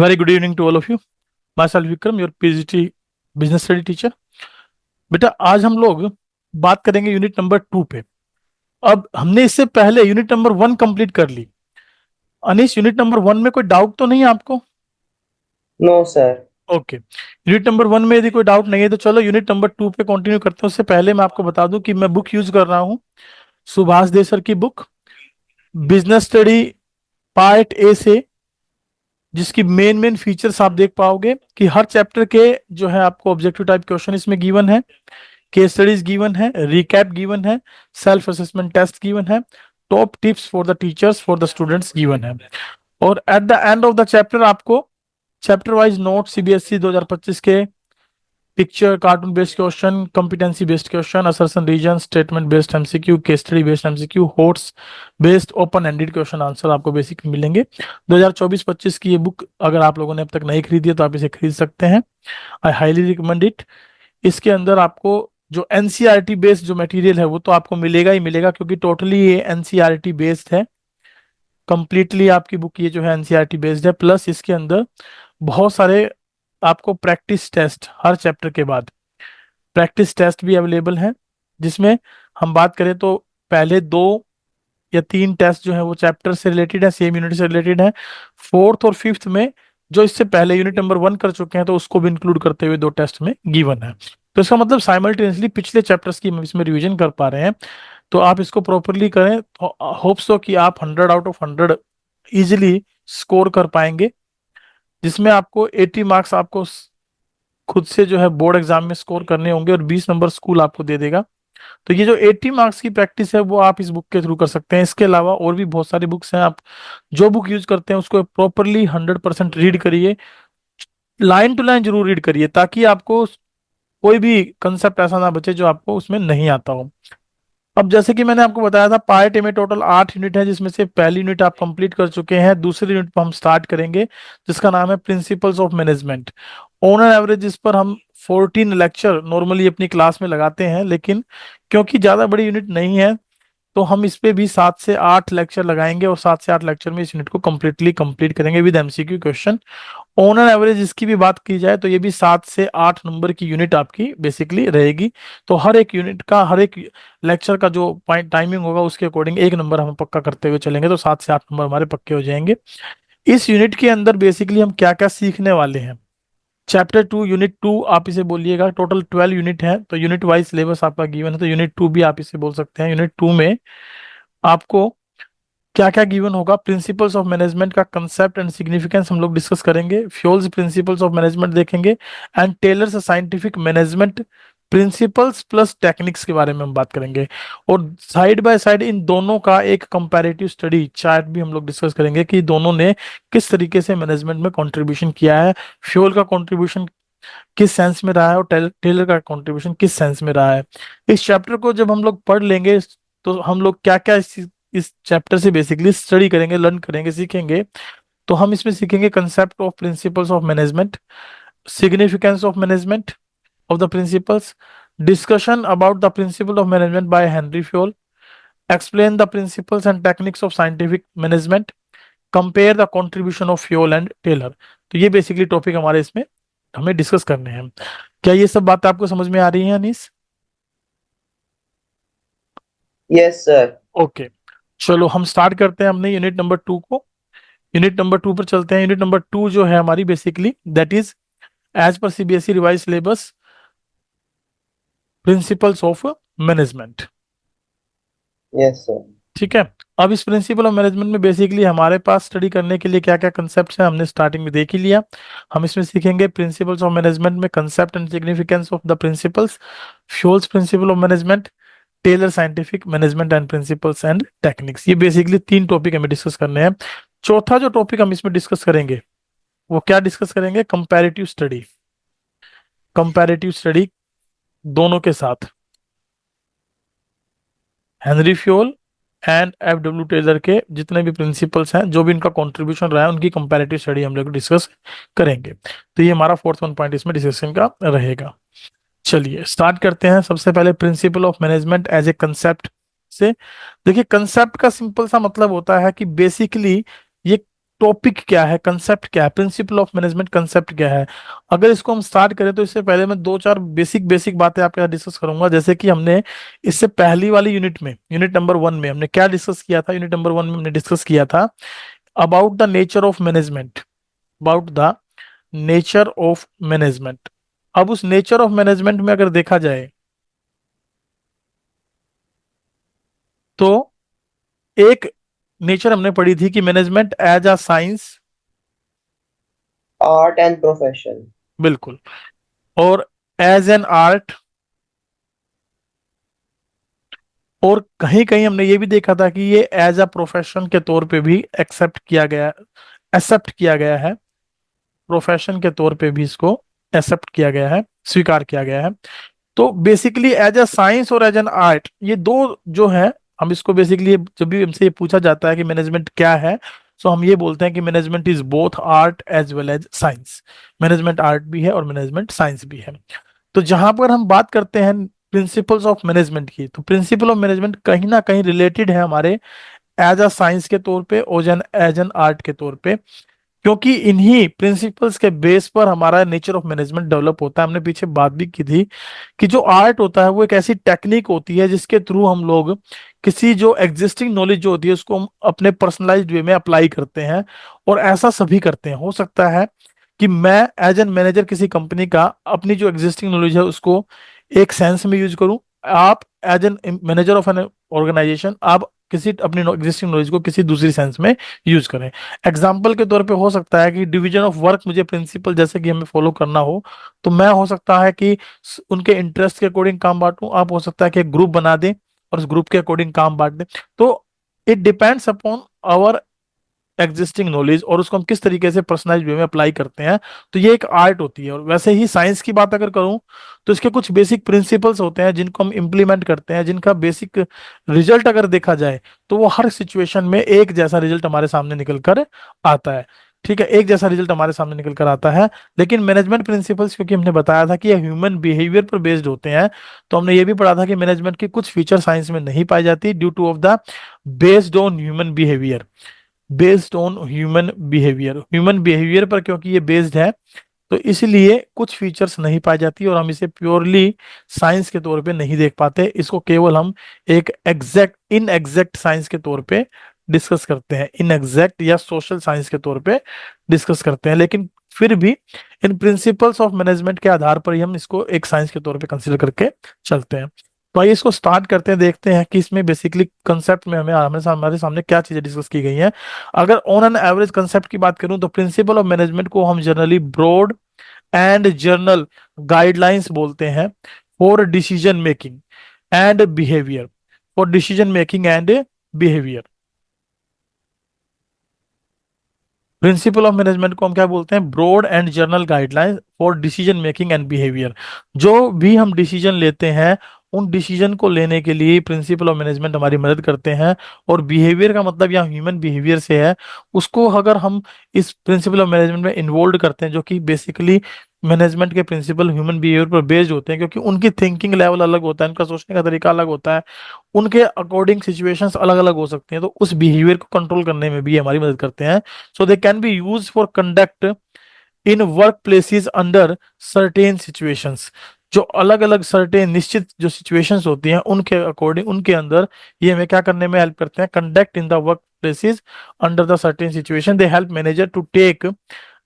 Very good evening to all of you. Myself Vikram, your PhD business study teacher. बेटा आज हम लोग बात करेंगे यूनिट नंबर 2 पे। अब हमने इससे पहले यूनिट नंबर 1 कंप्लीट कर ली। अनीश, यूनिट नंबर 1 में कोई डाउट तो नहीं है आपको? No sir. Okay, unit number 1 में यदि कोई डाउट नहीं है तो चलो यूनिट नंबर 2 पे कंटिन्यू करते हैं। उससे पहले मैं आपको बता दूं कि मैं बुक यूज कर रहा हूं सुभाष देसर की book business study part A से, जिसकी मेन फीचर्स आप देख पाओगे कि हर चैप्टर के जो है आपको ऑब्जेक्टिव टाइप क्वेश्चन इसमें गिवन है, केस स्टडीज गिवन है, रिकैप गिवन है, सेल्फ असेसमेंट टेस्ट गिवन है, top tips for the teachers for the students given है। और at the end of the chapter आपको चैप्टर वाइज नोट सीबीएसई 2025 के picture cartoon based question, competency based question, assertion reason, statement based MCQ, case study based MCQ, HOTS based open ended question answer आपको basic मिलेंगे। 2024-25 की ये book अगर आप लोगों ने अब तक नहीं खरीदी है तो आप इसे खरीद सकते हैं। I highly recommend it. इसके अंदर आपको जो एनसीईआरटी बेस्ड जो मटेरियल है वो तो आपको मिलेगा ही मिलेगा, क्योंकि टोटली ये एनसीईआरटी बेस्ड है। कंप्लीटली आपकी बुक ये जो है एनसीईआरटी बेस्ड है। प्लस इसके अंदर बहुत सारे आपको प्रैक्टिस टेस्ट हर चैप्टर के बाद प्रैक्टिस टेस्ट भी अवेलेबल है, जिसमें हम बात करें तो पहले 2 या 3 टेस्ट जो है वो चैप्टर से रिलेटेड है, सेम यूनिट से रिलेटेड है। फोर्थ और फिफ्थ में जो इससे पहले यूनिट नंबर 1 कर चुके हैं तो उसको भी इंक्लूड करते हुए 2 टेस्ट में गिवन है। तो इसका मतलब साइमल्टेनियसली पिछले चैप्टर्स की हम इसमें रिवीजन कर पा रहे हैं। तो आप इसको प्रॉपरली करें, होप सो कि आप 100 आउट ऑफ 100 इजिली स्कोर कर पाएंगे, जिसमें आपको 80 मार्क्स आपको खुद से जो है बोर्ड एग्जाम में स्कोर करने होंगे और 20 नंबर स्कूल आपको दे देगा। तो ये जो 80 मार्क्स की प्रैक्टिस है वो आप इस बुक के थ्रू कर सकते हैं। इसके अलावा और भी बहुत सारी बुक्स हैं, आप जो बुक यूज करते हैं उसको प्रॉपरली 100% रीड करिए, लाइन टू लाइन जरूर रीड करिए, ताकि आपको कोई भी कंसेप्ट ऐसा ना बचे जो आपको उसमें नहीं आता हो। अब जैसे कि मैंने आपको बताया था पार्ट ए में टोटल 8 यूनिट है, जिसमें से पहली यूनिट आप कंप्लीट कर चुके हैं। दूसरी यूनिट पर हम स्टार्ट करेंगे जिसका नाम है principles of management. On an average इस पर हम 14 लेक्चर नॉर्मली अपनी क्लास में लगाते हैं, लेकिन क्योंकि ज़्यादा बड़ी यूनिट नहीं है तो हम इस पे भी 7 से 8 लेक्चर लगाएंगे और 7 से 8 लेक्चर में इस यूनिट को कम्प्लीटली कंप्लीट करेंगे with MCQ question. On an average इसकी भी बात की जाए तो ये भी 7 से 8 नंबर की यूनिट आपकी बेसिकली रहेगी। तो हर एक यूनिट का, हर एक लेक्चर का जो पॉइंट टाइमिंग होगा उसके अकॉर्डिंग 1 नंबर हम पक्का करते हुए चलेंगे, तो 7 से 8 नंबर हमारे पक्के हो जाएंगे। इस यूनिट के अंदर बेसिकली हम क्या क्या सीखने वाले हैं। चैप्टर 2 यूनिट 2 आप इसे बोलिएगा, टोटल 12 यूनिट है तो यूनिट वाइज सिलेबस आपका गिवन है, तो यूनिट 2 भी आप इसे बोल सकते हैं। यूनिट 2 में आपको क्या क्या गिवन होगा, प्रिंसिपल्स ऑफ मैनेजमेंट का कंसेप्ट एंड सिग्निफिकेंस हम लोग डिस्कस करेंगे, फ्यूल्स प्रिंसिपल्स ऑफ मैनेजमेंट देखेंगे, and Taylor's scientific management principles plus techniques के बारे में हम बात करेंगे। और साइड बाय साइड इन दोनों का एक कंपैरेटिव स्टडी चार्ट भी हम लोग डिस्कस करेंगे कि दोनों ने किस तरीके से मैनेजमेंट में कंट्रीब्यूशन किया है, फ्यूल का कंट्रीब्यूशन किस सेंस में रहा है और टेलर का कंट्रीब्यूशन किस सेंस में रहा है। इस चैप्टर को जब हम लोग पढ़ लेंगे तो हम लोग क्या क्या इस चैप्टर से बेसिकली स्टडी करेंगे, लर्न करेंगे, सीखेंगे। तो हम इसमें सीखेंगे concept of principles of management, significance of management of the principles, discussion about the principle of management by Henry Fayol, explain the principles and techniques of scientific management, compare the contribution of Fayol and Taylor. तो ये basically topic हमारे इसमें हमें discuss करने हैं। क्या ये सब बात आपको समझ में आ रही है अनीस? Yes sir. ओके, चलो हम स्टार्ट करते हैं अपने यूनिट नंबर 2 को। यूनिट नंबर 2 पर चलते हैं। यूनिट नंबर 2 जो है हमारी बेसिकली दैट इज एज पर CBSE revise syllabus principles of management. Yes sir. ठीक है, अब इस प्रिंसिपल ऑफ मैनेजमेंट में बेसिकली हमारे पास स्टडी करने के लिए क्या क्या कंसेप्ट हैं हमने स्टार्टिंग में देख ही लिया। हम इसमें सीखेंगे प्रिंसिपल्स ऑफ मैनेजमेंट में concept and significance of the principles, Fayol's principle of management, Taylor scientific management and principles and techniques. ये बेसिकली 3 टॉपिक हमें डिस्कस करने हैं। चौथा जो टॉपिक हम इसमें डिस्कस करेंगे वो क्या डिस्कस करेंगे, कंपैरेटिव स्टडी। कंपैरेटिव स्टडी दोनों के साथ Henry Fayol and F W Taylor के जितने भी प्रिंसिपल्स हैं, जो भी इनका कंट्रीब्यूशन रहा है, उनकी कंपैरेटिव स्टडी हम लोग डिस्कस करेंगे। तो ये हमारा फोर्थ वन पॉइंट इसमें डिस्कशन का रहेगा। चलिए स्टार्ट करते हैं। सबसे पहले principle of management as a concept से। देखिए कंसेप्ट का सिंपल सा मतलब होता है कि बेसिकली ये टॉपिक क्या है, कंसेप्ट क्या है, प्रिंसिपल ऑफ मैनेजमेंट कंसेप्ट क्या है। अगर इसको हम स्टार्ट करें तो इससे पहले मैं दो चार बेसिक बेसिक बातें आपके साथ डिस्कस करूंगा। जैसे कि हमने इससे पहली वाली यूनिट में, यूनिट नंबर 1 में हमने क्या डिस्कस किया था, यूनिट नंबर 1 में हमने डिस्कस किया था about the nature of management, about the nature of management. अब उस नेचर ऑफ मैनेजमेंट में अगर देखा जाए तो एक नेचर हमने पढ़ी थी कि management as a science, art and profession. बिल्कुल, और एज एन आर्ट, और कहीं कहीं हमने ये भी देखा था कि ये एज अ प्रोफेशन के तौर पे भी एक्सेप्ट किया गया है, प्रोफेशन के तौर पे भी इसको एक्सेप्ट किया गया है, स्वीकार किया गया है। तो बेसिकली एज अ साइंस और एज एन आर्ट, ये दो जो है, हम इसको बेसिकली जब भी हमसे ये पूछा जाता है कि मैनेजमेंट क्या है, तो हम ये बोलते हैं कि management is both art as well as science. Management art भी है और मैनेजमेंट साइंस भी है। तो जहां पर हम बात करते हैं प्रिंसिपल्स ऑफ मैनेजमेंट की, तो प्रिंसिपल ऑफ मैनेजमेंट कहीं ना कहीं रिलेटेड है हमारे एज अ साइंस के तौर पे और एज एन आर्ट के तौर पे, क्योंकि इन्हीं प्रिंसिपल्स के बेस पर हमारा नेचर ऑफ मैनेजमेंट डेवलप होता है। हमने पीछे बात भी की थी कि जो आर्ट होता है वो एक ऐसी टेक्निक होती है जिसके थ्रू हम लोग किसी जो एग्जिस्टिंग नॉलेज जो होती है उसको हम अपने पर्सनलाइज्ड वे में अप्लाई करते हैं, और ऐसा सभी करते हैं। हो सकता है कि मैं एज एन मैनेजर किसी कंपनी का अपनी जो एग्जिस्टिंग नॉलेज है उसको एक सेंस में यूज करूं, आप as an manager of an organisation आप किसी अपनी एग्जिस्टिंग नॉलेज को किसी दूसरी सेंस में यूज करें। एग्जाम्पल के तौर पे हो सकता है कि डिवीजन ऑफ वर्क मुझे प्रिंसिपल जैसे कि हमें फॉलो करना हो, तो मैं हो सकता है कि उनके इंटरेस्ट के अकॉर्डिंग काम बांटूं, आप हो सकता है कि एक ग्रुप बना दें और उस ग्रुप के अकॉर्डिंग काम बांट दें। तो it depends upon our existing knowledge और उसको हम किस तरीके से पर्सनलाइज वे में अप्लाई करते हैं। तो ये एक आर्ट होती है। और वैसे ही साइंस की बात अगर करूं तो इसके कुछ बेसिक प्रिंसिपल्स होते हैं जिनको हम इंप्लीमेंट करते हैं, जिनका बेसिक रिजल्ट अगर देखा जाए तो वो हर सिचुएशन में एक जैसा रिजल्ट हमारे सामने निकल कर आता है। ठीक है, एक जैसा रिजल्ट हमारे सामने निकल कर आता है। लेकिन मैनेजमेंट प्रिंसिपल्स, क्योंकि हमने बताया था कि ये ह्यूमन बिहेवियर पर बेस्ड होते हैं, तो हमने ये भी पढ़ा था कि मैनेजमेंट की कुछ फीचर साइंस में नहीं पाई जाती due to of the based on human behaviour, based on human behaviour पर क्योंकि ये बेस्ड है, तो इसलिए कुछ फीचर्स नहीं पाई जाती और हम इसे प्योरली साइंस के तौर पे नहीं देख पाते। इसको केवल हम एक एग्जैक्ट इन एग्जैक्ट साइंस के तौर पे डिस्कस करते हैं, इन एग्जैक्ट या सोशल साइंस के तौर पे डिस्कस करते हैं। लेकिन फिर भी इन प्रिंसिपल्स ऑफ मैनेजमेंट के आधार पर ही हम इसको एक साइंस के तौर पे कंसिडर करके चलते हैं। तो आइए इसको स्टार्ट करते हैं, देखते हैं कि इसमें बेसिकली कंसेप्ट में हमारे सामने क्या चीजें डिस्कस की गई हैं। अगर ऑन एन एवरेज कंसेप्ट की बात करूं तो प्रिंसिपल ऑफ मैनेजमेंट को हम generally broad and general guidelines बोलते हैं for decision making and behaviour, for decision making and behaviour. Principle of management को हम क्या बोलते हैं, broad and general guidelines for decision making and behaviour. जो भी हम डिसीजन लेते हैं उन डिसीजन को लेने के लिए प्रिंसिपल ऑफ मैनेजमेंट हमारी मदद करते हैं। और बिहेवियर का मतलब यहाँ ह्यूमन बिहेवियर से है, उसको अगर हम इस प्रिंसिपल ऑफ मैनेजमेंट में इन्वॉल्व करते हैं, जो कि बेसिकली मैनेजमेंट के प्रिंसिपल ह्यूमन बिहेवियर पर बेस्ड होते हैं, क्योंकि उनकी थिंकिंग लेवल अलग होता है, उनका सोचने का तरीका अलग होता है, उनके अकॉर्डिंग सिचुएशंस अलग अलग हो सकती हैं, तो उस बिहेवियर को कंट्रोल करने में भी ये हमारी मदद करते हैं। So they can be use for conduct in work places under certain situations. जो अलग अलग सर्टेन निश्चित जो सिचुएशंस होती हैं उनके अकॉर्डिंग उनके अंदर ये हमें क्या करने में हेल्प करते हैं, conduct in the work places under the certain situation they help manager to take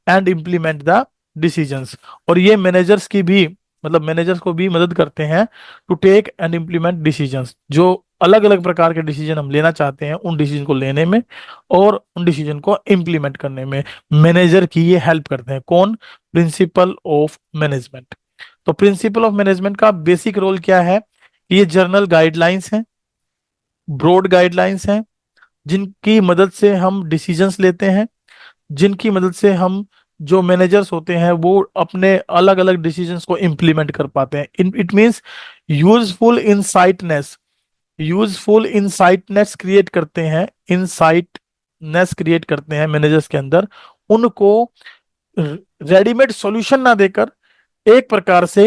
and implement the decisions. और ये मैनेजर्स की भी मतलब मैनेजर्स को भी मदद करते हैं to take and implement decisions. जो अलग अलग प्रकार के डिसीजन हम लेना चाहते हैं उन डिसीजन को लेने में और उन डिसीजन को इम्प्लीमेंट करने में मैनेजर की ये हेल्प करते हैं। कौन? Principal of management. तो प्रिंसिपल ऑफ मैनेजमेंट का बेसिक रोल क्या है? ये जर्नल गाइडलाइंस हैं, ब्रॉड गाइडलाइंस हैं, जिनकी मदद से हम डिसीजंस लेते हैं, जिनकी मदद से हम जो मैनेजर्स होते हैं वो अपने अलग अलग डिसीजंस को इम्प्लीमेंट कर पाते हैं। It means useful insightness, useful insightness create करते हैं, इनसाइटनेस क्रिएट करते हैं मैनेजर्स के अंदर। उनको रेडीमेड सॉल्यूशन ना देकर एक प्रकार से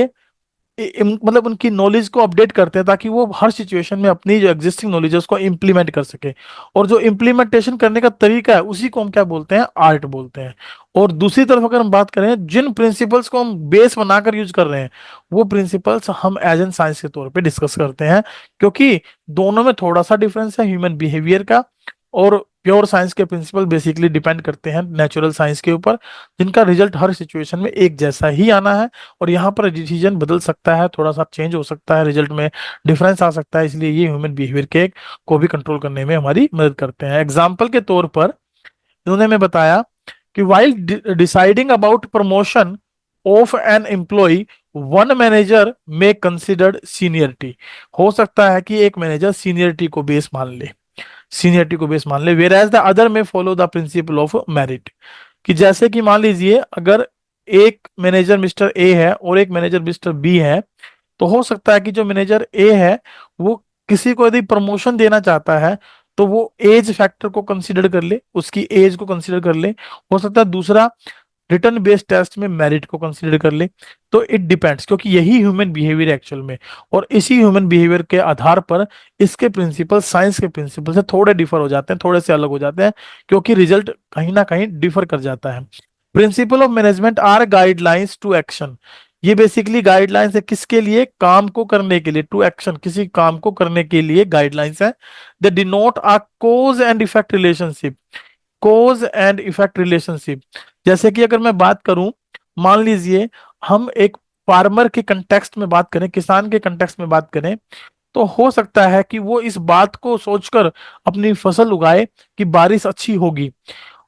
मतलब उनकी नॉलेज को अपडेट करते हैं ताकि वो हर सिचुएशन में अपनी जो एग्जिस्टिंग नॉलेज है उसको इम्प्लीमेंट कर सके। और जो इम्प्लीमेंटेशन करने का तरीका है उसी को हम क्या बोलते हैं, आर्ट बोलते हैं। और दूसरी तरफ अगर हम बात करें, जिन प्रिंसिपल्स को हम बेस बनाकर यूज कर रहे हैं वो प्रिंसिपल्स हम एज एन साइंस के तौर पे डिस्कस करते हैं, क्योंकि दोनों में थोड़ा सा डिफरेंस है ह्यूमन बिहेवियर का। और प्योर साइंस के प्रिंसिपल बेसिकली डिपेंड करते हैं नेचुरल साइंस के ऊपर, जिनका रिजल्ट हर सिचुएशन में एक जैसा ही आना है। और यहाँ पर डिसीजन बदल सकता है, थोड़ा सा चेंज हो सकता है, रिजल्ट में डिफरेंस आ सकता है, इसलिए ये ह्यूमन बिहेवियर के को भी कंट्रोल करने में हमारी मदद करते हैं। एग्जाम्पल के तौर पर इन्होंने हमें बताया कि while deciding about promotion of an employee, one manager may considered seniority. हो सकता है कि एक मैनेजर सीनियरिटी को बेस मान ले, वेयर एज द अदर में follow the principle of merit. कि जैसे कि मान लीजिए अगर एक मैनेजर मिस्टर ए है और एक मैनेजर मिस्टर बी है, तो हो सकता है कि जो मैनेजर ए है वो किसी को यदि प्रमोशन देना चाहता है तो वो एज फैक्टर को कंसीडर कर ले, उसकी एज को कंसीडर कर ले। हो सकता है दूसरा रिटर्न बेस्ड टेस्ट में मेरिट को कंसीडर कर ले। तो इट डिपेंड्स, क्योंकि यही ह्यूमन बिहेवियर एक्चुअल में, और इसी ह्यूमन बिहेवियर के आधार पर इसके प्रिंसिपल साइंस के प्रिंसिपल से थोड़े डिफर हो जाते हैं, थोड़े से अलग हो जाते हैं, क्योंकि रिजल्ट कहीं ना कहीं डिफर कर जाता है। Principle of management are guidelines to action. ये बेसिकली गाइडलाइंस है किसके लिए, काम को करने के लिए, टू एक्शन किसी काम को करने के लिए गाइडलाइंस है। They denote a cause and effect relationship, जैसे कि अगर मैं बात करूं, मान लीजिए हम एक फार्मर के कंटेक्स्ट में बात करें, किसान के कंटेक्स्ट में बात करें, तो हो सकता है कि वो इस बात को सोचकर अपनी फसल उगाए कि बारिश अच्छी होगी,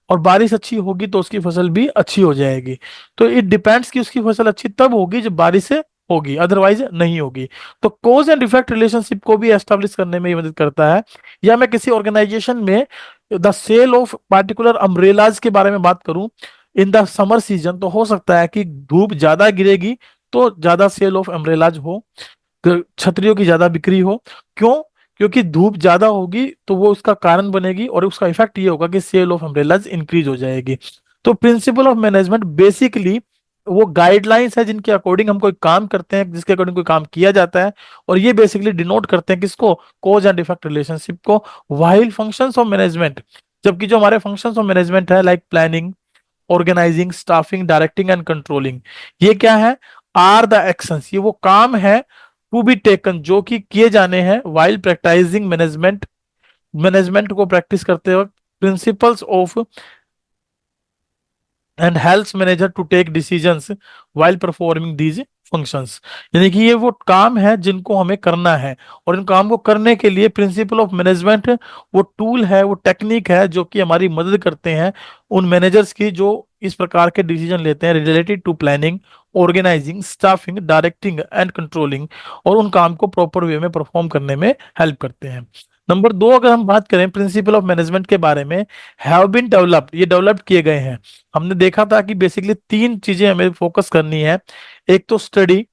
और बारिश अच्छी होगी तो उसकी फसल भी अच्छी हो जाएगी। तो इट डिपेंड्स कि उसकी फसल अच्छी तब होगी जब बारिश से होगी, अदरवाइज नहीं होगी। तो कोज एंड इफेक्ट रिलेशनशिप को भी एस्टेब्लिश करने में ये मदद करता है। या मैं किसी ऑर्गेनाइजेशन में the sale of particular umbrellas के बारे में बात करूं इन द समर सीजन, तो हो सकता है कि धूप ज्यादा गिरेगी तो ज्यादा सेल ऑफ अम्ब्रेलाज हो, छतरियों की ज्यादा बिक्री हो। क्यों? क्योंकि धूप ज्यादा होगी तो वो उसका कारण बनेगी, और उसका इफेक्ट ये होगा कि सेल ऑफ अम्ब्रेलाज इंक्रीज हो जाएगी। तो प्रिंसिपल ऑफ मैनेजमेंट बेसिकली वो गाइडलाइंस है जिनके अकॉर्डिंग हम कोई काम करते हैं, जिसके अकॉर्डिंग कोई काम किया जाता है, और ये बेसिकली डिनोट करते हैं किसको, कोज एंड इफेक्ट रिलेशनशिप को। वाइल फंक्शंस ऑफ मैनेजमेंट, जबकि जो हमारे फंक्शंस ऑफ मैनेजमेंट है like planning, organising, staffing, directing and controlling, ये क्या है, आर द एक्शंस, ये वो काम है टू बी टेकन जो कि किए जाने हैं वाइल प्रैक्टिसिंग मैनेजमेंट, मैनेजमेंट को प्रैक्टिस करते वक्त, principles of and helps manager to take decisions while performing these functions. यानी कि ये वो काम है जिनको हमें करना है, और इन काम को करने के लिए प्रिंसिपल ऑफ मैनेजमेंट वो टूल है, वो टेक्निक है जो कि हमारी मदद करते हैं उन मैनेजर्स की जो इस प्रकार के डिसीजन लेते हैं related to planning, organising, staffing, directing and controlling, और उन काम को प्रॉपर वे में परफॉर्म करने में हेल्प करते हैं। नंबर दो, अगर हम बात करें प्रिंसिपल ऑफ मैनेजमेंट के बारे में, हैव बीन डेवलप्ड, ये डेवलप किए गए हैं। हमने देखा था कि बेसिकली तीन चीजें हमें फोकस करनी है। एक तो स्टडी,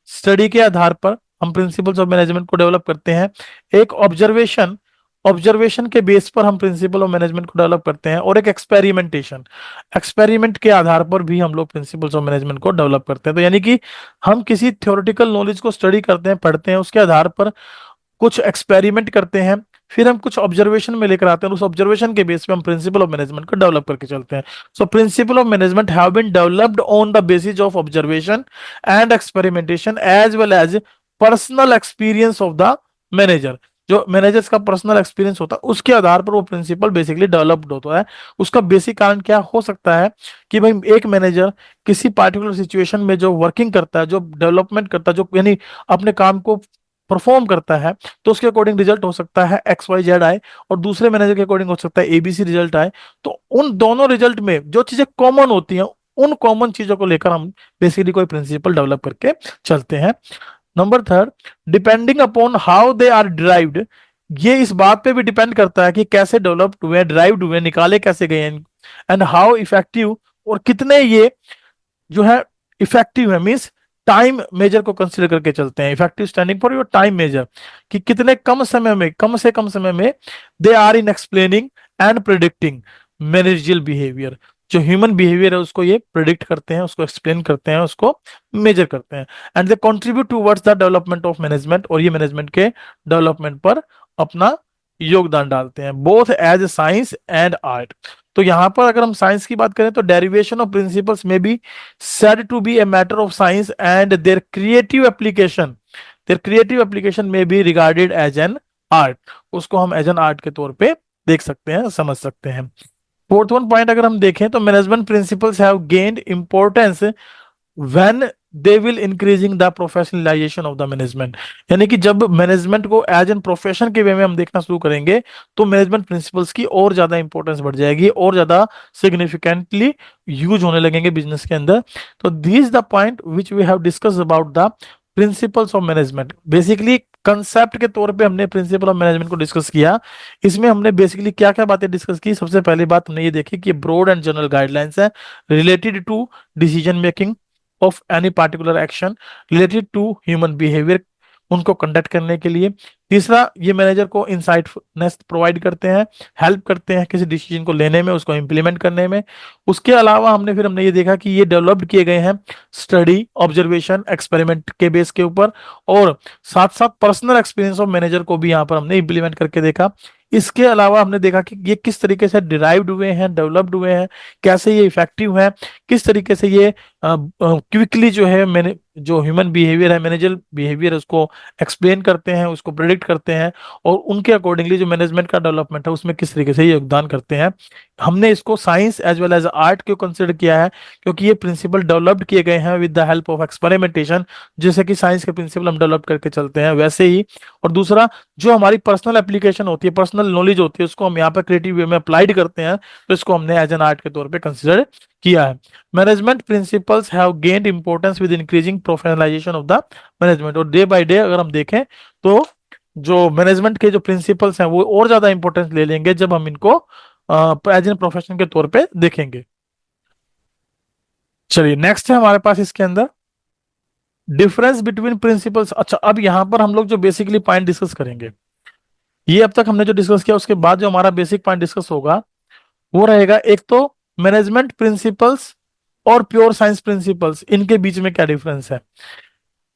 स्टडी के आधार पर हम प्रिंसिपल्स ऑफ मैनेजमेंट को डेवलप करते हैं। एक ऑब्जर्वेशन, ऑब्जर्वेशन के बेस पर हम प्रिंसिपल ऑफ मैनेजमेंट को डेवलप करते हैं। और एक एक्सपेरिमेंटेशन, एक्सपेरिमेंट के आधार पर भी हम लोग प्रिंसिपल्स ऑफ मैनेजमेंट को डेवलप करते हैं। तो यानी कि हम किसी थ्योरेटिकल नॉलेज को स्टडी करते हैं, पढ़ते हैं, उसके आधार पर कुछ एक्सपेरिमेंट करते हैं, फिर हम कुछ ऑब्जर्वेशन में लेकर आते हैं, उस ऑब्जर्वेशन के बेस पे हम प्रिंसिपल ऑफ मैनेजमेंट को डेवलप करके चलते हैं। So principle of management have been developed on the basis of observation and experimentation as well as personal experience of the manager. जो मैनेजर्स का पर्सनल एक्सपीरियंस होता है उसके आधार पर वो प्रिंसिपल बेसिकली डेवलप्ड होता है। उसका बेसिक कारण क्या हो सकता है कि भाई एक मैनेजर किसी पार्टिकुलर सिचुएशन में जो वर्किंग करता है, जो डेवलपमेंट करता है, जो यानी अपने काम को परफॉर्म करता है, तो उसके अकॉर्डिंग रिजल्ट हो सकता है एक्स वाई जेड आए, और दूसरे मैनेजर के अकॉर्डिंग हो सकता है एबीसी रिजल्ट आए। तो उन दोनों रिजल्ट में जो चीजें कॉमन होती हैं, उन कॉमन चीजों को लेकर हम बेसिकली कोई प्रिंसिपल डेवलप करके चलते हैं। Number third, depending upon how they are derived, ये इस बात पे भी डिपेंड करता है कि कैसे डेवलप्ड हुए, डिराइव्ड हुए, निकाले कैसे गए, एंड हाउ इफेक्टिव, और कितने ये जो है इफेक्टिव है, मींस टाइम मेजर को कंसीडर करके चलते हैं। Effective standing for your time measure, कि कितने कम समय में, कम से कम समय में they are in explaining and predicting managerial behaviour. जो ह्यूमन बिहेवियर है उसको ये प्रिडिक्ट करते हैं, उसको एक्सप्लेन करते हैं, उसको मेजर करते हैं। And they contribute towards the development of management, और ये मैनेजमेंट के डेवलपमेंट पर अपना योगदान डालते हैं, both as a science and art. तो यहाँ पर अगर हम साइंस की बात करें तो डेरिवेशन ऑफ प्रिंसिपल्स में B said to be a matter of science and their creative application may be regarded as an art। उसको हम एज एन आर्ट के तौर पे देख सकते हैं, समझ सकते हैं। फोर्थ वन पॉइंट अगर हम देखें तो management principles have gained importance when they will increasing the professionalisation of the management. यानी कि जब मैनेजमेंट को एज एन प्रोफेशन के वे में हम देखना शुरू करेंगे तो मैनेजमेंट प्रिंसिपल्स की और ज्यादा इंपॉर्टेंस बढ़ जाएगी, और ज्यादा सिग्निफिकेंटली यूज होने लगेंगे बिजनेस के अंदर। तो this the point which we have discuss about the principles of management. Basically concept के तौर पे हमने प्रिंसिपल ऑफ मैनेजमेंट को डिस्कस किया। इसमें हमने बेसिकली क्या क्या बातें डिस्कस की। सबसे पहली बात हमने ये देखी कि ब्रॉड एंड जनरल गाइडलाइंस है related to decision making of any particular action related to human behaviour, उनको कंडक्ट करने के लिए। तीसरा, ये मैनेजर को इंसाइटनेस प्रोवाइड करते हैं, हेल्प करते हैं किसी डिसीजन को लेने में, उसको इंप्लीमेंट करने में। उसके अलावा हमने ये देखा कि ये डेवलप्ड किए गए हैं स्टडी, ऑब्जर्वेशन, एक्सपेरिमेंट के बेस के ऊपर, और साथ साथ पर्सनल एक्सपीरियंस ऑफ मैनेजर को भी यहाँ पर हमने इंप्लीमेंट करके देखा। इसके अलावा हमने देखा कि ये किस तरीके से डिराइव्ड हुए हैं, डेवलप्ड हुए हैं, कैसे ये इफेक्टिव हैं, किस तरीके से ये क्विकली जो है मैंने जो ह्यूमन बिहेवियर है, मैनेजर बिहेवियर है, उसको एक्सप्लेन करते हैं, उसको प्रेडिक्ट करते हैं, और उनके अकॉर्डिंगली जो मैनेजमेंट का डेवलपमेंट है उसमें किस तरीके से ये योगदान करते हैं। हमने इसको science as well as art क्यों कंसिडर किया है, क्योंकि ये प्रिंसिपल डेवलप्ड किए गए हैं with the help of experimentation. जैसे कि साइंस के प्रिंसिपल हम डेवलप करके चलते हैं वैसे ही। और दूसरा, जो हमारी पर्सनल एप्लीकेशन होती है, पर्सनल नॉलेज होती है, उसको हम यहाँ पर क्रिएटिव वे में अप्लाइड करते हैं, तो इसको हमने एज एन आर्ट के तौर पर कंसिडर किया है। Management principles have gained importance with increasing professionalisation of the management. और डे बाय डे अगर हम देखें तो जो मैनेजमेंट के जो प्रिंसिपल्स हैं वो और ज्यादा इंपॉर्टेंस ले लेंगे जब हम इनको एज एन प्रोफेशन के तौर पे देखेंगे। चलिए नेक्स्ट है हमारे पास इसके अंदर डिफरेंस बिटवीन प्रिंसिपल्स। अच्छा, अब यहां पर हम लोग जो बेसिकली पॉइंट डिस्कस करेंगे, ये अब तक हमने जो डिस्कस किया उसके बाद जो हमारा बेसिक पॉइंट डिस्कस होगा वो रहेगा, एक तो मैनेजमेंट प्रिंसिपल्स और प्योर साइंस प्रिंसिपल्स, इनके बीच में क्या डिफरेंस है।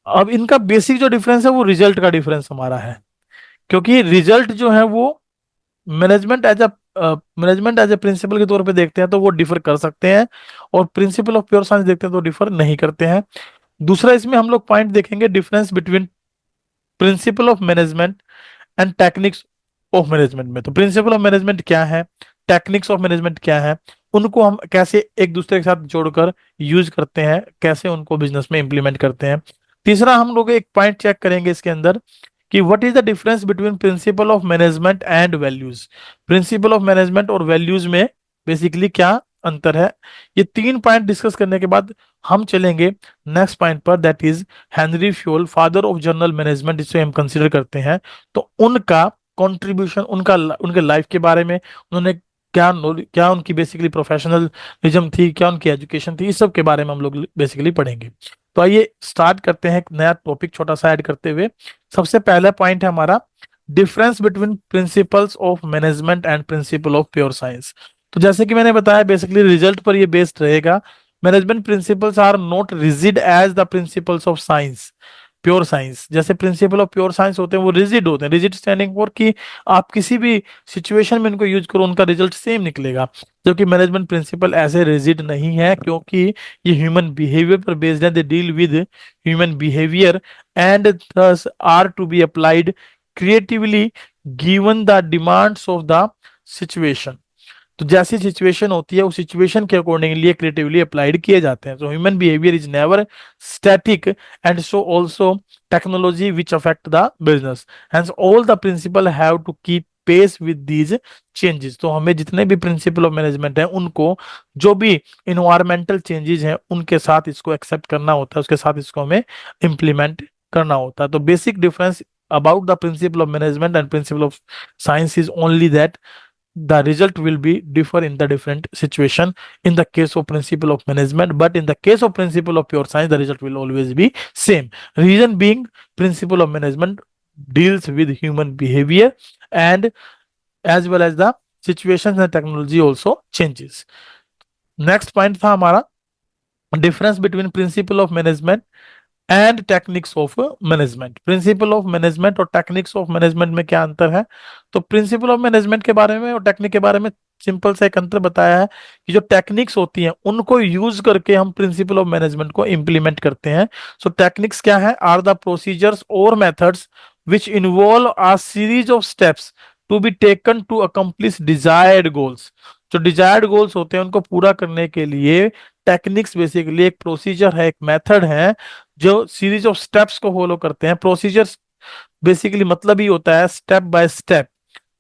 अब इनका बेसिक जो डिफरेंस है वो रिजल्ट का डिफरेंस हमारा है, क्योंकि रिजल्ट जो है वो मैनेजमेंट एज ए प्रिंसिपल के तौर पे देखते हैं तो वो डिफर कर सकते हैं, और प्रिंसिपल ऑफ प्योर साइंस देखते हैं तो डिफर नहीं करते हैं। दूसरा, इसमें हम लोग पॉइंट देखेंगे difference between principal of management and techniques of management में। तो प्रिंसिपल ऑफ मैनेजमेंट क्या है, टेक्निक्स ऑफ मैनेजमेंट क्या है, उनको हम कैसे एक दूसरे के साथ जोड़कर यूज करते हैं, कैसे उनको बिजनेस में इंप्लीमेंट करते हैं। तीसरा, हम लोग एक पॉइंट चेक करेंगे इसके अंदर कि what is the difference between principal of management and values. Principal of management और वैल्यूज में बेसिकली क्या अंतर है। ये तीन पॉइंट डिस्कस करने के बाद हम चलेंगे नेक्स्ट पॉइंट पर, that is Henry fuel, father of general management, जिसे हम कंसिडर करते हैं। तो उनका कंट्रीब्यूशन, उनके लाइफ के बारे में, उन्होंने क्या उनकी बेसिकली प्रोफेशनलिज्म थी, क्या उनकी एजुकेशन थी, इस सब के बारे में हम लोग बेसिकली पढ़ेंगे। तो आइए स्टार्ट करते हैं एक नया टॉपिक छोटा सा ऐड करते हुए। सबसे पहला पॉइंट है हमारा difference between principles of management and principal of pure science. तो जैसे कि मैंने बताया बेसिकली रिजल्ट पर ये बेस्ड रहेगा। Management principles are not rigid as the principles of science, pure science. जैसे प्रिंसिपल ऑफ प्योर साइंस होते हैं वो रिजिड होते हैं, रिजिड स्टैंडिंग फॉर कि आप किसी भी सिचुएशन में इनको यूज करो उनका रिजल्ट सेम निकलेगा। जबकि मैनेजमेंट प्रिंसिपल ऐसे रिजिड नहीं है, क्योंकि ये ह्यूमन बिहेवियर पर बेस्ड है, they deal with human behaviour and thus are to be applied creatively given the demands of the situation. तो जैसी सिचुएशन होती है उस सिचुएशन के अकॉर्डिंगली क्रिएटिवली अप्लाइड किए जाते हैं। So human behaviour is never static and so also technology which affect the business, hence all the principle have to keep pace with these changes. तो हमें जितने भी प्रिंसिपल ऑफ मैनेजमेंट है उनको जो भी इन्वायरमेंटल चेंजेस हैं उनके साथ इसको एक्सेप्ट करना होता है, उसके साथ इसको हमें इंप्लीमेंट करना होता है। तो basic difference about the principle of management and principle of science is only that the result will be differ in the different situation in the case of principle of management, but in the case of principle of pure science the result will always be same. Reason being, principle of management deals with human behavior and as well as the situations and technology also changes. Next point था हमारा difference between principal of management and techniques of management. Principal of management और techniques of management में क्या अंतर है? तो principal of management के बारे में और टेक्निक के बारे में सिंपल सा एक अंतर बताया है कि जो टेक्निक्स होती हैं उनको यूज करके हम प्रिंसिपल ऑफ मैनेजमेंट को इंप्लीमेंट करते हैं। सो टेक्निक्स क्या है? आर द प्रोसीजर्स और methods which involve a series of steps to be taken to accomplish desired goals. जो डिजायर्ड गोल्स होते हैं उनको पूरा करने के लिए टेक्निक्स बेसिकली एक प्रोसीजर है, एक मेथड है जो सीरीज ऑफ स्टेप्स को फॉलो करते हैं। प्रोसीजर बेसिकली मतलब ही होता है स्टेप बाय स्टेप,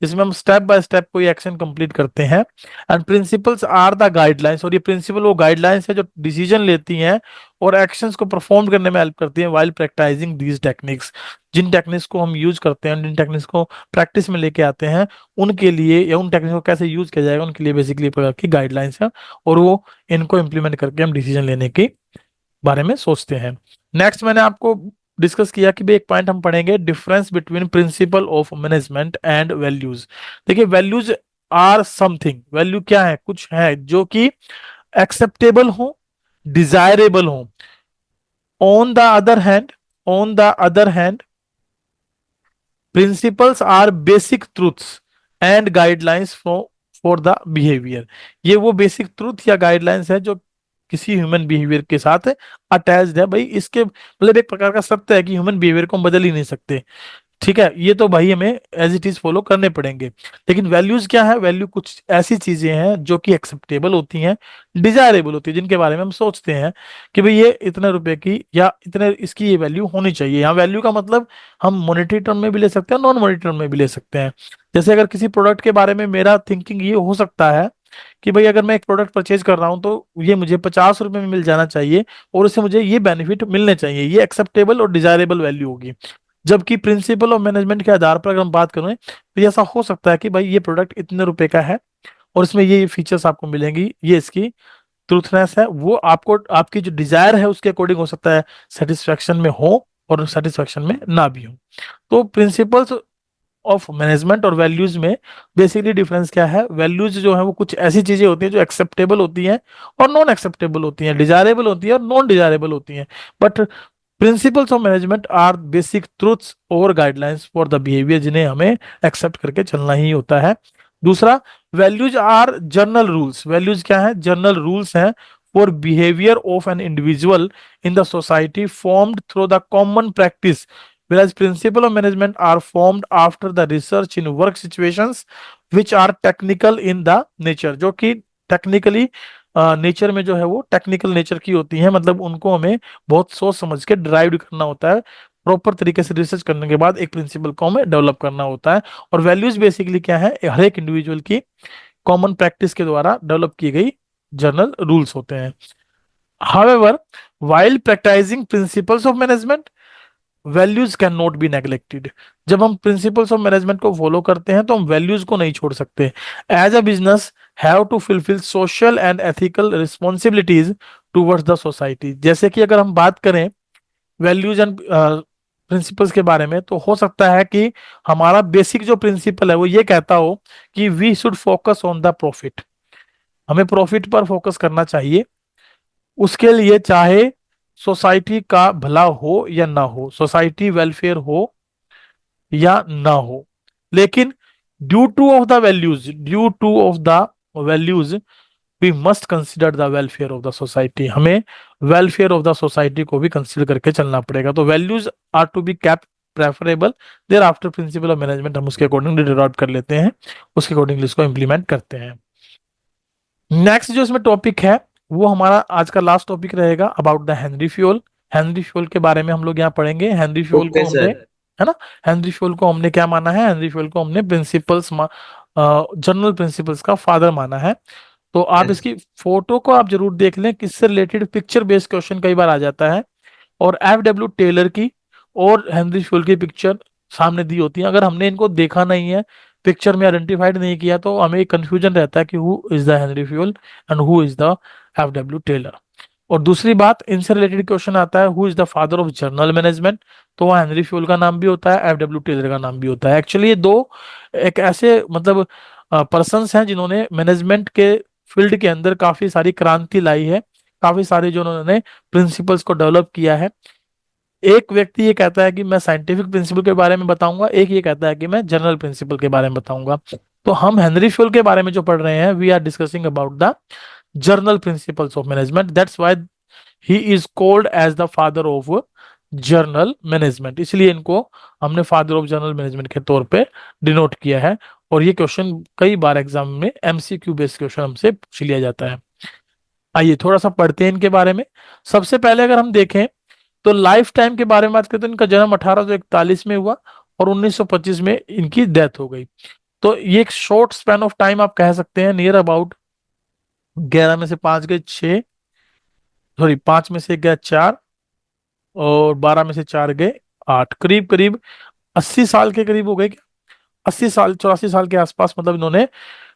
जिसमें हम स्टेप बाय स्टेप कोई एक्शन कंप्लीट करते हैं। And principles are the guidelines, और ये प्रिंसिपल वो गाइडलाइंस है जो डिसीजन लेती हैं और एक्शंस को परफॉर्म करने में हेल्प करती हैं व्हाइल प्रैक्टिसिंग दीज टेक्निक्स। जिन टेक्निक्स को हम यूज करते हैं, जिन टेक्निक्स को प्रैक्टिस में लेके आते हैं, उनके लिए या उन टेक्निक्स को कैसे यूज किया जाएगा उनके लिए बेसिकली प्रकार की गाइडलाइंस है, और वो इनको इम्प्लीमेंट करके हम डिसीजन लेने की बारे में सोचते हैं। नेक्स्ट मैंने आपको डिस्कस किया कि भाई एक पॉइंट हम पढ़ेंगे difference between principal of management and values. देखिए वैल्यूज आर समथिंग, वैल्यू क्या है? कुछ है जो कि एक्सेप्टेबल हो, डिजायरेबल हो। On the other hand, on the other hand principles are basic truths and guidelines for the behaviour. ये वो बेसिक ट्रूथ या गाइडलाइंस है जो किसी ह्यूमन बिहेवियर के साथ अटैच्ड है। भाई इसके मतलब एक प्रकार का सत्य है कि ह्यूमन बिहेवियर को हम बदल ही नहीं सकते। ठीक है, ये तो भाई हमें एज इट इज फॉलो करने पड़ेंगे। लेकिन वैल्यूज क्या है? वैल्यू कुछ ऐसी चीजें हैं जो कि एक्सेप्टेबल होती हैं, डिजायरेबल होती है, जिनके बारे में हम सोचते हैं कि भाई ये इतने रुपए की या इतने इसकी ये वैल्यू होनी चाहिए। यहाँ वैल्यू का मतलब हम मॉनेटरी टर्म में भी ले सकते हैं, नॉन मॉनेटरी टर्म में भी ले सकते हैं। जैसे अगर किसी प्रोडक्ट के बारे में मेरा थिंकिंग ये हो सकता है कि भाई अगर मैं एक प्रोडक्ट परचेज कर रहा हूँ तो ये मुझे 50 रुपए में मिल जाना चाहिए और उससे मुझे ये बेनिफिट मिलने चाहिए, ये एक्सेप्टेबल और डिजायरेबल वैल्यू होगी। जबकि प्रिंसिपल ऑफ मैनेजमेंट के आधार पर अगर हम बात करें तो ऐसा हो सकता है कि भाई ये प्रोडक्ट इतने रुपए का है और इसमें ये फीचर्स आपको मिलेंगी, ये इसकी ट्रूथनेस है, वो आपको आपकी जो डिजायर है उसके अकॉर्डिंग हो सकता है सेटिस्फेक्शन में हो और सेटिस्फेक्शन में ना भी हो। तो प्रिंसिपल्स ऑफ मैनेजमेंट और वैल्यूज में बेसिकली डिफरेंस क्या है? वैल्यूज जो है वो कुछ ऐसी चीजें होती हैं जो एक्सेप्टेबल होती हैं और नॉन एक्सेप्टेबल होती हैं, डिजायरेबल होती है और नॉन डिजायरेबल होती हैं। But principles of management are basic truths और गाइडलाइंस फॉर द बिहेवियर, जिन्हें हमें एक्सेप्ट करके चलना ही होता है। दूसरा, values are general rules. Values क्या है? जर्नल रूल्स हैं for behaviour of an individual in the society formed through the common practice, whereas principle of management are formed after the research in work situations which are technical in the nature। जो कि technically nature में जो है वो technical nature की होती है, मतलब उनको हमें बहुत सोच समझ के ड्राइव करना होता है, प्रॉपर तरीके से रिसर्च करने के बाद एक प्रिंसिपल को हमें डेवलप करना होता है। और वैल्यूज बेसिकली क्या है? हर एक इंडिविजुअल की कॉमन प्रैक्टिस के द्वारा डेवलप की गई जर्नल रूल्स होते हैं। However, while practicing principles of management, values can not be neglected. जब हम प्रिंसिपल्स ऑफ मैनेजमेंट को फॉलो करते हैं तो हम वैल्यूज को नहीं छोड़ सकते। As a business have to fulfil social and ethical responsibilities towards the society. जैसे कि अगर हम बात करें वैल्यूज एंड प्रिंसिपल्स के बारे में, तो हो सकता है कि हमारा बेसिक जो प्रिंसिपल है वो ये कहता हो कि we should focus on the profit, हमें प्रॉफिट पर फोकस करना चाहिए। उसके लिए चाहे सोसाइटी का भला हो या ना हो, सोसाइटी वेलफेयर हो या ना हो, लेकिन due to of the values, due to of the values we must consider the welfare of the society. हमें वेलफेयर ऑफ द सोसाइटी को भी कंसिडर करके चलना पड़ेगा। तो values are to be kept preferable thereafter principle of management हम उसके accordingly derive कर लेते हैं, उसके अकॉर्डिंगली इसको इंप्लीमेंट करते हैं। नेक्स्ट जो इसमें टॉपिक है वो हमारा आज का लास्ट टॉपिक रहेगा about the Henri fuel. Henry fuel के बारे में हम लोग यहाँ पढ़ेंगे। हेनरी फ्यूल को ओके हमने, सर। है ना, हेनरी फ्यूल को हमने क्या माना है? हेनरी फ्यूल को हमने प्रिंसिपल्स, जनरल प्रिंसिपल्स का फादर माना है। तो आप यस। इसकी फोटो को आप जरूर देख लें, किससे रिलेटेड पिक्चर बेस्ड क्वेश्चन कई बार आ जाता है। और एफ डब्ल्यू टेलर की और हेनरी फ्यूल की पिक्चर सामने दी होती है। अगर हमने इनको देखा नहीं है, पिक्चर में आइडेंटिफाइड नहीं किया, तो हमें कंफ्यूजन रहता है कि who is the Henri Fayol and who is the F W Taylor. और दूसरी बात, इनसे रिलेटेड क्वेश्चन आता है who is the father of general management, तो वह हेनरी फ्यूल का नाम भी होता है, एफ डब्ल्यू टेलर का नाम भी होता है। एक्चुअली ये दो एक ऐसे मतलब पर्सन्स हैं जिन्होंने मैनेजमेंट के फील्ड के अंदर काफी सारी क्रांति लाई है, काफी सारे जो उन्होंने प्रिंसिपल्स को डेवलप किया है। एक व्यक्ति ये कहता है कि मैं साइंटिफिक प्रिंसिपल के बारे में बताऊंगा, एक ये कहता है कि मैं जनरल प्रिंसिपल के बारे में बताऊंगा। तो हम हेनरी फ्योल के बारे में जो पढ़ रहे हैं, we are discussing about the general principles of management, that's why he is called as the father of general management, इसलिए इनको हमने फादर ऑफ जर्नल मैनेजमेंट के तौर पे डिनोट किया है। और ये क्वेश्चन कई बार एग्जाम में एमसीक्यू बेस्ड क्वेश्चन हमसे पूछ लिया जाता है। आइए थोड़ा सा पढ़ते हैं इनके बारे में। सबसे पहले अगर हम देखें तो लाइफ टाइम के बारे में बात करें तो इनका जन्म 1841 में हुआ और 1925 में इनकी डेथ हो गई। तो ये एक शॉर्ट स्पैन ऑफ टाइम आप कह सकते हैं, नियर अबाउट 11 में से 5 गए 6, सॉरी 5 में से गया 4 और 12 में से 4 गए 8, करीब करीब 80 साल के करीब हो गए क्या, 80 साल 84 साल के आसपास। मतलब इन्होंने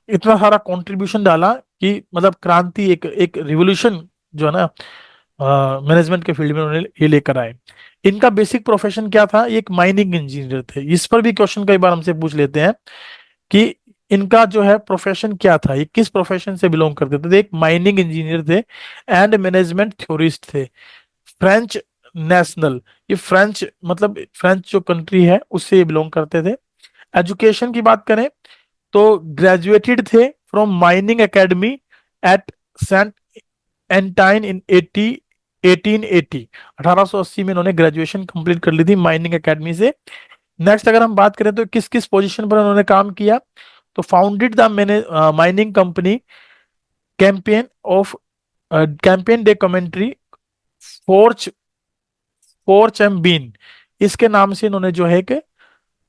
इतना सारा कंट्रीब्यूशन डाला कि मतलब क्रांति, एक एक रिवोल्यूशन जो है ना मैनेजमेंट के फील्ड में उन्होंने ये लेकर आए। इनका बेसिक प्रोफेशन क्या था, ये एक माइनिंग इंजीनियर थे। इस पर भी क्वेश्चन कई बार हमसे पूछ लेते हैं कि इनका जो है प्रोफेशन क्या था, ये किस प्रोफेशन से बिलोंग करते थे। तो एक माइनिंग इंजीनियर थे एंड मैनेजमेंट थ्योरिस्ट थे, फ्रेंच नेशनल, ये फ्रेंच मतलब फ्रेंच जो कंट्री है उससे ये बिलोंग करते थे। एजुकेशन की बात करें तो ग्रेजुएटेड थे from mining academy at Saint Etienne in 1880, 1880 में इन्होंने ग्रेजुएशन कंप्लीट कर ली थी माइनिंग एकेडमी से। नेक्स्ट अगर हम बात करें तो किस किस पोजीशन पर उन्होंने काम किया, तो founded the mining company, Compagnie of Compagnie de Commentry, फोर्च फोर्च एम बीन, इसके नाम से इन्होंने जो है कि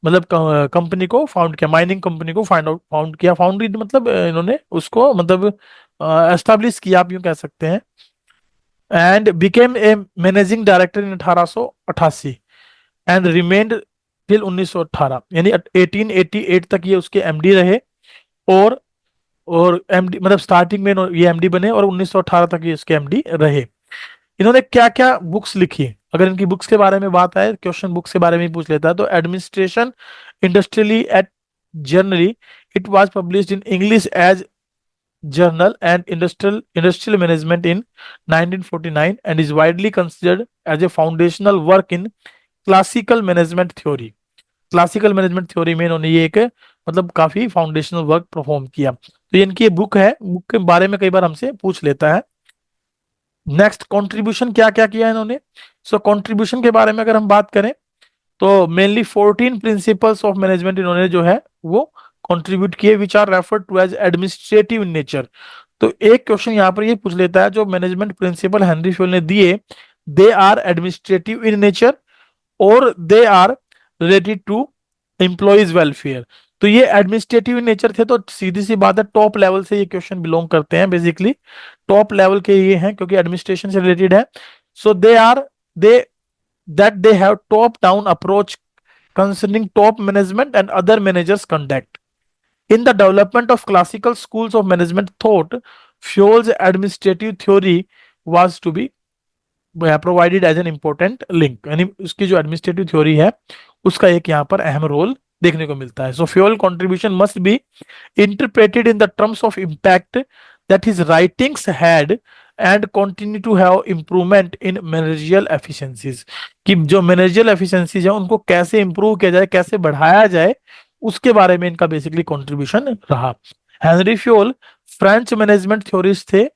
मतलब कंपनी को फाउंड किया, माइनिंग कंपनी को फाउंड किया। फाउंडेड मतलब इन्होंने उसको मतलब एस्टेब्लिश किया, आप यूं कह सकते हैं। And became a managing director in 1888 and remained till 1918, यानी 1888 तक ये उसके एमडी रहे। और एमडी मतलब स्टार्टिंग में ये एमडी बने और 1918 तक ये इसके एमडी रहे। इन्होंने क्या क्या बुक्स लिखी, अगर इनकी बुक्स के बारे में बात आए, क्वेश्चन बुक्स के बारे में ही पूछ लेता है, तो administration industrially at generally, it was published in English as general and industrial management in 1949 and is widely considered as a foundational work in classical management theory. Classical management theory में इन्होंने ये एक मतलब काफी फाउंडेशनल वर्क परफॉर्म किया। तो ये इनकी बुक है, बुक के बारे में कई बार हमसे पूछ लेता है। नेक्स्ट कंट्रीब्यूशन क्या क्या किया इन्होंने। सो कंट्रीब्यूशन के बारे में अगर हम बात करें तो मेनली 14 प्रिंसिपल्स ऑफ मैनेजमेंट इन्होंने जो है वो कंट्रीब्यूट किए, which are refer to as administrative in nature. तो एक क्वेश्चन यहाँ पर ये पूछ लेता है, जो मैनेजमेंट प्रिंसिपल हेनरी फ्योल ने दिए, they are administrative in nature और they are related to employees welfare. तो ये एडमिनिस्ट्रेटिव इन नेचर थे, तो सीधी सी बात है टॉप लेवल से ये क्वेश्चन बिलोंग करते हैं, बेसिकली टॉप लेवल के ये हैं क्योंकि एडमिनिस्ट्रेशन से रिलेटेड है। सो दे that they have top down approach concerning top management and other managers conduct in the development of classical schools of management thought, Fiole's administrative theory was to be provided as an important link, यानी उसकी जो administrative theory है उसका एक यहाँ पर अहम role देखने को मिलता है। So Fayol contribution must be interpreted in the terms of impact that his writings had and continue to have improvement in managerial efficiencies, कि जो मैनेजरियल एफिशिएंसीज है उनको कैसे इंप्रूव किया जाए, कैसे बढ़ाया जाए, उसके बारे में इनका बेसिकली कंट्रीब्यूशन रहा। Henry Fayol French management theorist थे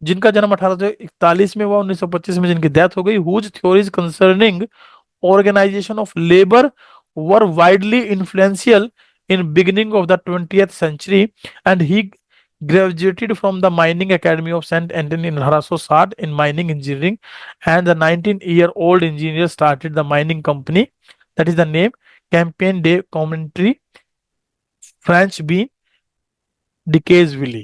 जिनका जन्म 1841 में हुआ, 1925 में जिनकी डेथ हो गई। Whose theories concerning organization of labor were widely influential in beginning of the 20th century, and he graduated from the mining academy of St. Anthony in 1860 in mining engineering, and the 19-year-old engineer started the mining company, that is the name Campaign de Commentary, French being Decazeville,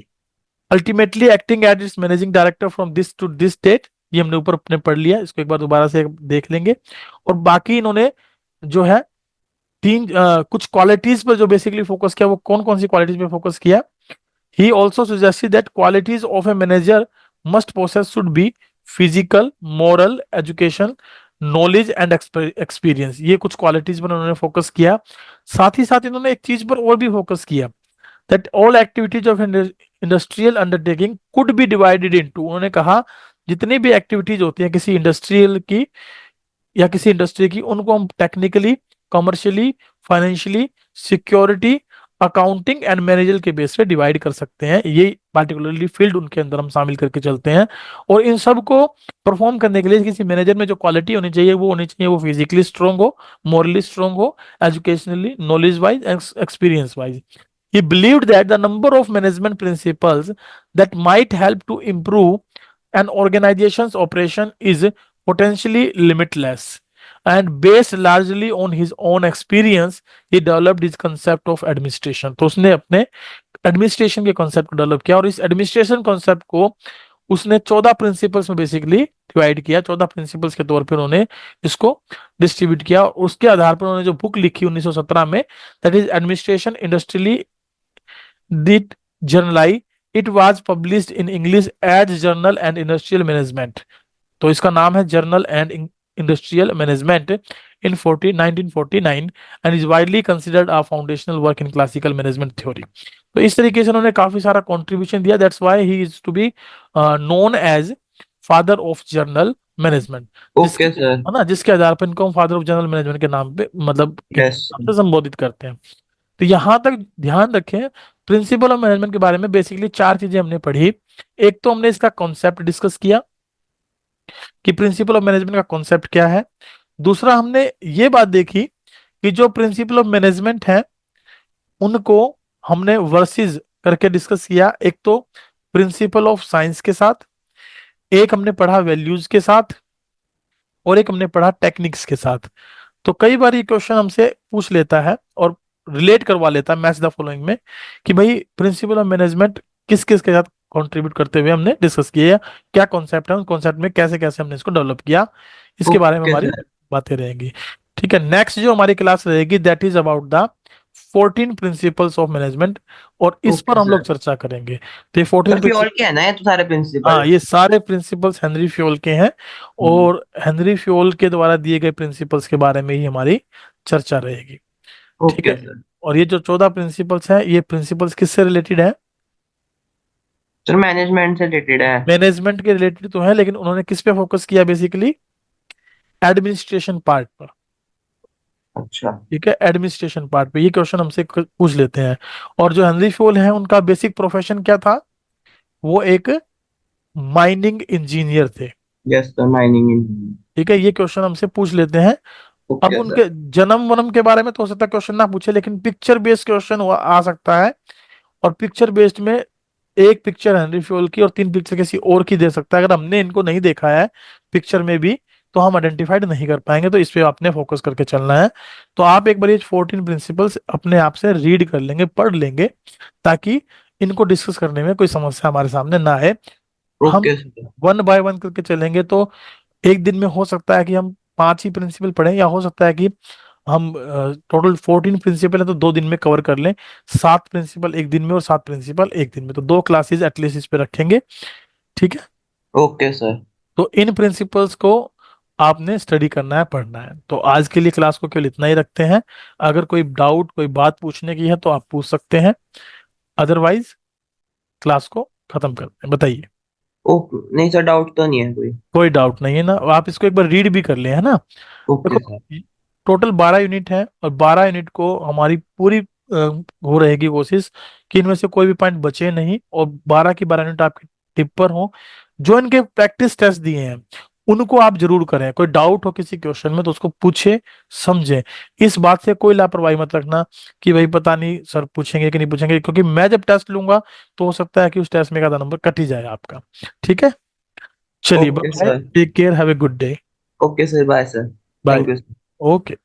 ultimately acting as its managing director from this to this date। ये हमने ऊपर अपने पढ़ लिया, इसको एक बार दोबारा से देख लेंगे। और बाकी इन्होंने जो है कुछ क्वालिटीज पर जो बेसिकली फोकस किया, वो कौन कौन सी क्वालिटीज पे फोकस किया। He also suggested that qualities of a manager must possess should be physical, moral, education, knowledge and experience. ये कुछ क्वालिटीज पर उन्होंने फोकस किया। साथ ही साथ इन्होंने एक चीज पर और भी फोकस किया, that all activities of industrial undertaking could be divided into, उन्होंने कहा जितनी भी एक्टिविटीज होती हैं किसी इंडस्ट्रियल की या किसी इंडस्ट्री की, उनको हम technically, commercially, financially, security, accounting and manager के बेस पे डिवाइड कर सकते हैं। ये पार्टिकुलरली फील्ड उनके अंदर हम शामिल करके चलते हैं। और इन सब को परफॉर्म करने के लिए किसी मैनेजर में जो क्वालिटी होनी चाहिए वो होनी चाहिए, वो फिजिकली स्ट्रांग हो, मोरली स्ट्रांग हो, educationally, knowledge wise, experience wise. He believed that the number of management principles that might help to improve an organization's operation is potentially limitless. And based largely on his own experience, he developed his concept of administration. तो उसने अपने administration के concept को develop किया और इस administration concept को उसने 14 प्रिंसिपल्स में बेसिकली डिवाइड किया। 14 प्रिंसिपल्स के तौर पर उन्होंने इसको डिस्ट्रीब्यूट किया और उसके आधार पर उन्होंने जो बुक लिखी 1917 में, that is administration industrially did journal, it was published in English as Journal and Industrial Management। तो इसका नाम है general and industrial management in 1949 and is widely considered a foundational work in classical management theory. तो इस तरीके से उन्होंने काफी सारा कंट्रीब्यूशन दिया, that's why he is to be known as father of general management. Okay sir. है ना, जिसके आधार पर इनको हम फादर ऑफ जर्नल मैनेजमेंट के नाम पे मतलब के यस नाम से संबोधित करते हैं। तो यहां तक ध्यान रखें, प्रिंसिपल ऑफ मैनेजमेंट के बारे में बेसिकली 4 चीजें हमने पढ़ी। एक तो हमने इसका कॉन्सेप्ट डिस्कस किया कि प्रिंसिपल ऑफ मैनेजमेंट का कॉन्सेप्ट क्या है। दूसरा हमने ये बात देखी कि जो प्रिंसिपल ऑफ मैनेजमेंट है उनको हमने वर्सेस करके डिस्कस किया। एक तो प्रिंसिपल ऑफ साइंस के साथ, एक हमने पढ़ा वैल्यूज के साथ, और एक हमने पढ़ा टेक्निक्स के साथ। तो कई बार ये क्वेश्चन हमसे पूछ लेता है और रिलेट करवा लेता है मैच द फॉलोइंग में कि भाई प्रिंसिपल ऑफ मैनेजमेंट किस किस के साथ कंट्रीब्यूट करते हुए हमने डिस्कस किया, क्या कॉन्सेप्ट है, उस कॉन्सेप्ट में कैसे कैसे हमने इसको डेवलप किया, इसके बारे में ओके हमारी सर। बातें रहेंगी। ठीक है, नेक्स्ट जो हमारी क्लास रहेगी that is about the 14 principles of management, और इस पर ओके हम लोग सर। चर्चा करेंगे। तो ये 14 सर फ्योल के है ना ये तो सारे हाँ, प्रिंसिपल? ये सारे प्रिंसिपल्स हेनरी फ्योल के हैं और हेनरी फ्योल के द्वारा दिए गए प्रिंसिपल्स के बारे में ही हमारी चर्चा रहेगी। ठीक ओके है, सर। और ये जो 14 प्रिंसिपल्स हैं, ये प्रिंसिपल्स किससे रिलेटेड है? सर मैनेजमेंट से रिलेटेड है। मैनेजमेंट के रिलेटेड तो है, लेकिन उन्होंने किस पे फोकस किया? बेसिकली एडमिनिस्ट्रेशन पार्ट पर। अच्छा। ठीक है, एडमिनिस्ट्रेशन पार्ट पे ये क्वेश्चन हमसे पूछ लेते हैं। और जो हेनरी फ्योल है उनका बेसिक प्रोफेशन क्या था? वो एक माइनिंग इंजीनियर थे। Yes sir, mining engineer. ठीक है, ये क्वेश्चन हमसे पूछ लेते हैं। अब ओके उनके सर। जन्म वनम के बारे में तो हो सकता है क्वेश्चन ना पूछे, लेकिन पिक्चर बेस्ड क्वेश्चन आ सकता है। और पिक्चर बेस्ड में एक पिक्चर हेनरी फ्योल की और 3 पिक्चर किसी और की दे सकता है। अगर हमने इनको नहीं देखा है पिक्चर में भी तो हम आइडेंटिफाइड नहीं कर पाएंगे, तो इस पे आपने फोकस करके चलना है। तो आप एक बार ये 14 प्रिंसिपल्स अपने आप से रीड कर लेंगे, पढ़ लेंगे, ताकि इनको डिस्कस करने में कोई समस्या हमारे सामने ना आए। हम okay sir. One by one करके चलेंगे तो एक दिन में हो सकता है कि हम 5 ही प्रिंसिपल पढ़ें, या हो सकता है कि हम टोटल 14 प्रिंसिपल है तो 2 दिन में कवर कर लें। 7 प्रिंसिपल एक दिन में और 7 प्रिंसिपल एक दिन में, तो 2 क्लासेस एटलीस्ट इस पे रखेंगे। ठीक है, ओके सर। तो इन प्रिंसिपल्स को आपने स्टडी करना है, पढ़ना है। तो आज के लिए क्लास को केवल इतना ही रखते हैं। अगर कोई डाउट, कोई बात पूछने की है तो आप पूछ सकते हैं, अदरवाइज क्लास को खत्म करते हैं। बताइए। ओके, नहीं सर डाउट तो नहीं है कोई। कोई डाउट नहीं है ना? आप इसको एक बार रीड भी कर ले, है ना? देखो, ओके सर। टोटल 12 यूनिट है और 12 यूनिट को हमारी पूरी हो रहेगी कोशिश कि इनमें से कोई भी पॉइंट बचे नहीं, और 12 की 12 यूनिट आपके टिप पर हो। जो इनके प्रैक्टिस टेस्ट दिए हैं उनको आप जरूर करें। कोई डाउट हो किसी क्वेश्चन में तो उसको पूछे, समझे। इस बात से कोई लापरवाही मत रखना कि भाई पता नहीं सर पूछेंगे कि नहीं पूछेंगे, क्योंकि मैं जब टेस्ट लूंगा तो हो सकता है कि उस टेस्ट में एक आधा नंबर कट ही जाए आपका। ठीक है, चलिए, okay bye, sir. Take care, have a good day. Okay sir, bye sir. Bye. Thank you. Okay.